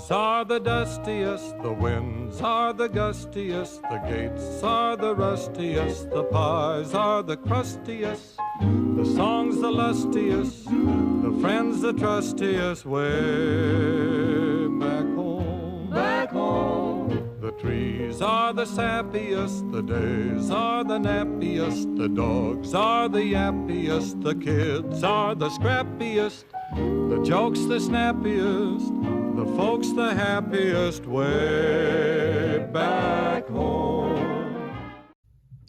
roads are the dustiest, the winds are the gustiest, the gates are the rustiest, the pies are the crustiest, the songs the lustiest, the friends the trustiest, way back home, back home. The trees are the sappiest, the days are the nappiest, the dogs are the yappiest, the kids are the scrappiest, the jokes the snappiest, the folks the happiest, way back home.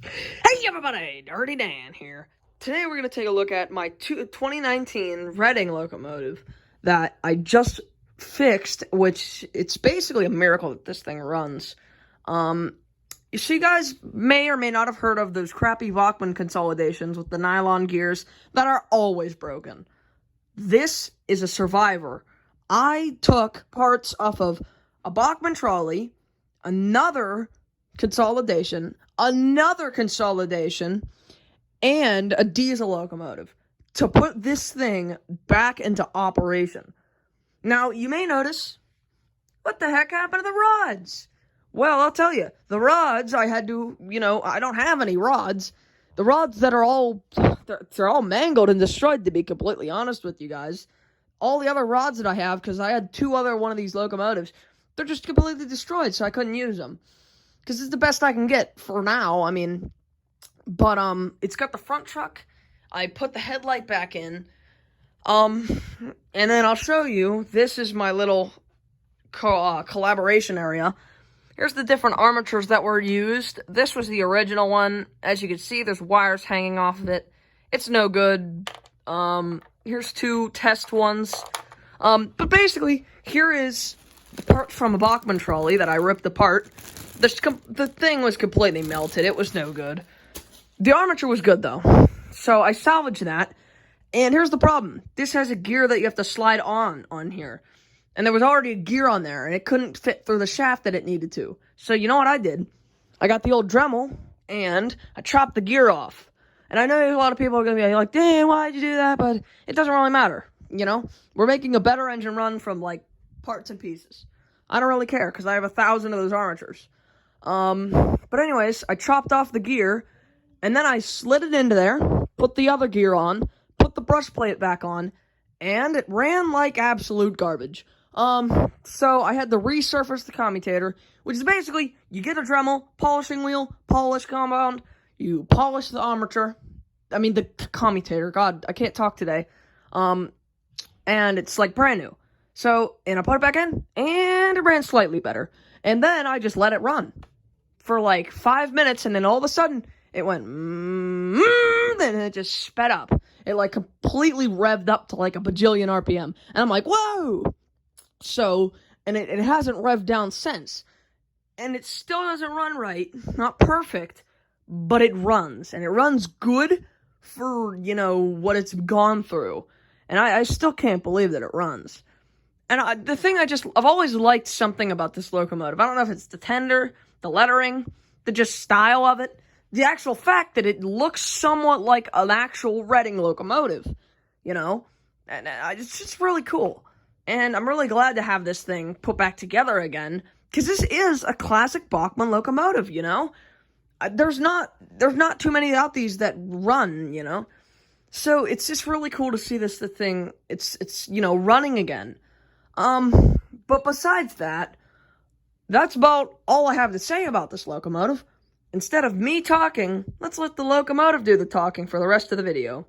Hey everybody, Dirty Dan here. Today we're going to take a look at my 2019 Reading locomotive that I just fixed, which it's basically a miracle that this thing runs. So you guys may or may not have heard of those crappy Bachmann consolidations with the nylon gears that are always broken. This is a survivor. I took parts off of a Bachmann trolley, another consolidation, and a diesel locomotive to put this thing back into operation. Now, you may notice, what the heck happened to the rods? Well, I'll tell you, the rods, I had to, I don't have any rods. The rods that are they're all mangled and destroyed, to be completely honest with you guys. All the other rods that I have, because I had two other one of these locomotives, they're just completely destroyed, so I couldn't use them. Because it's the best I can get for now, But, it's got the front truck. I put the headlight back in. And then I'll show you, this is my little collaboration area. Here's the different armatures that were used. This was the original one. As you can see, there's wires hanging off of it. It's no good. Here's two test ones. But basically, here is the part from a Bachmann trolley that I ripped apart. The thing was completely melted. It was no good. The armature was good, though. So I salvaged that. And here's the problem. This has a gear that you have to slide on here. And there was already a gear on there, and it couldn't fit through the shaft that it needed to. So you know what I did? I got the old Dremel, and I chopped the gear off. And I know a lot of people are going to be like, "Damn, why'd you do that?" But it doesn't really matter, We're making a better engine run from, parts and pieces. I don't really care, because I have 1,000 of those armatures. But anyways, I chopped off the gear, and then I slid it into there, put the other gear on, put the brush plate back on, and it ran like absolute garbage. So I had to resurface the commutator, which is basically, you get a Dremel, polishing wheel, polish compound, you polish the armature, the commutator, God, I can't talk today, and it's brand new. So, and I put it back in, and it ran slightly better, and then I just let it run for 5 minutes, and then all of a sudden, it went, then it just sped up. It completely revved up to a bajillion RPM, and I'm like, whoa! So, and it hasn't revved down since. And it still doesn't run right. Not perfect, but it runs. And it runs good for, what it's gone through. And I still can't believe that it runs. And I've always liked something about this locomotive. I don't know if it's the tender, the lettering, the just style of it. The actual fact that it looks somewhat like an actual Reading locomotive, And it's just really cool. And I'm really glad to have this thing put back together again, because this is a classic Bachmann locomotive, There's not too many out these that run, So it's just really cool to see the thing, it's running again. But besides that, that's about all I have to say about this locomotive. Instead of me talking, let's let the locomotive do the talking for the rest of the video.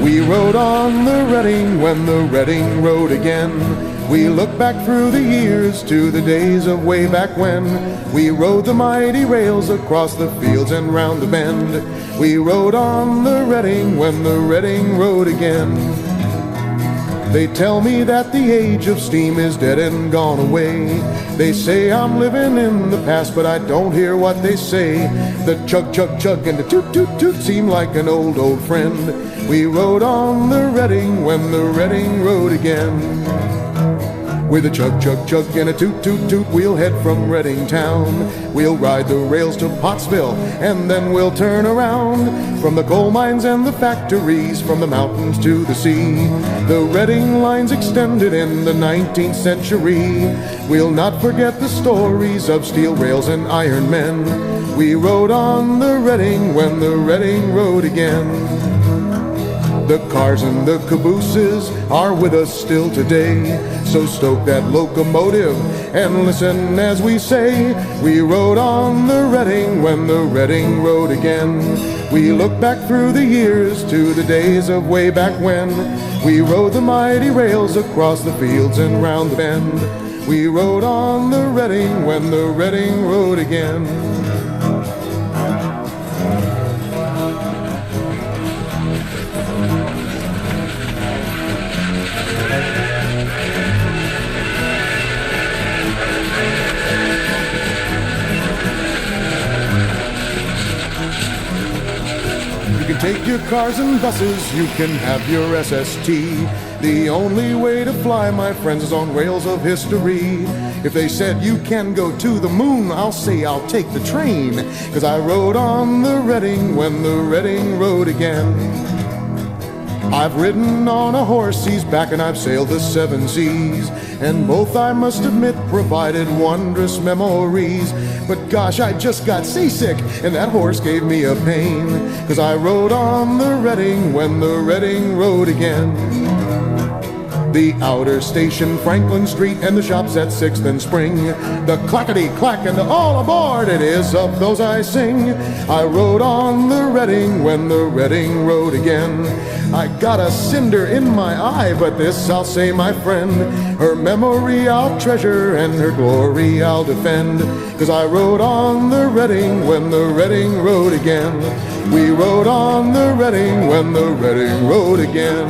We rode on the Reading when the Reading rode again. We look back through the years to the days of way back when. We rode the mighty rails across the fields and round the bend. We rode on the Reading when the Reading rode again. They tell me that the age of steam is dead and gone away. They say I'm living in the past, but I don't hear what they say. The chug, chug, chug and the toot, toot, toot seem like an old, old friend. We rode on the Reading when the Reading rode again. With a chug, chug, chug and a toot, toot, toot, we'll head from Reading town. We'll ride the rails to Pottsville, and then we'll turn around. From the coal mines and the factories, from the mountains to the sea, the Reading lines extended in the 19th century. We'll not forget the stories of steel rails and iron men. We rode on the Reading when the Reading rode again. The cars and the cabooses are with us still today. So stoke that locomotive and listen as we say, we rode on the Reading when the Reading rode again. We look back through the years to the days of way back when. We rode the mighty rails across the fields and round the bend. We rode on the Reading when the Reading rode again. You can take your cars and buses, you can have your SST. The only way to fly, my friends, is on rails of history. If they said you can go to the moon, I'll say I'll take the train, 'cause I rode on the Reading when the Reading rode again. I've ridden on a horse, he's back, and I've sailed the 7 seas, and both, I must admit, provided wondrous memories. But gosh, I just got seasick, and that horse gave me a pain, 'cause I rode on the Reading when the Reading rode again. The outer station, Franklin Street, and the shops at 6th and Spring, the clackety-clack and the all aboard, it is of those I sing. I rode on the Reading when the Reading rode again. I got a cinder in my eye, but this I'll say, my friend, her memory I'll treasure and her glory I'll defend, 'cause I rode on the Reading when the Reading rode again. We rode on the Reading when the Reading rode again.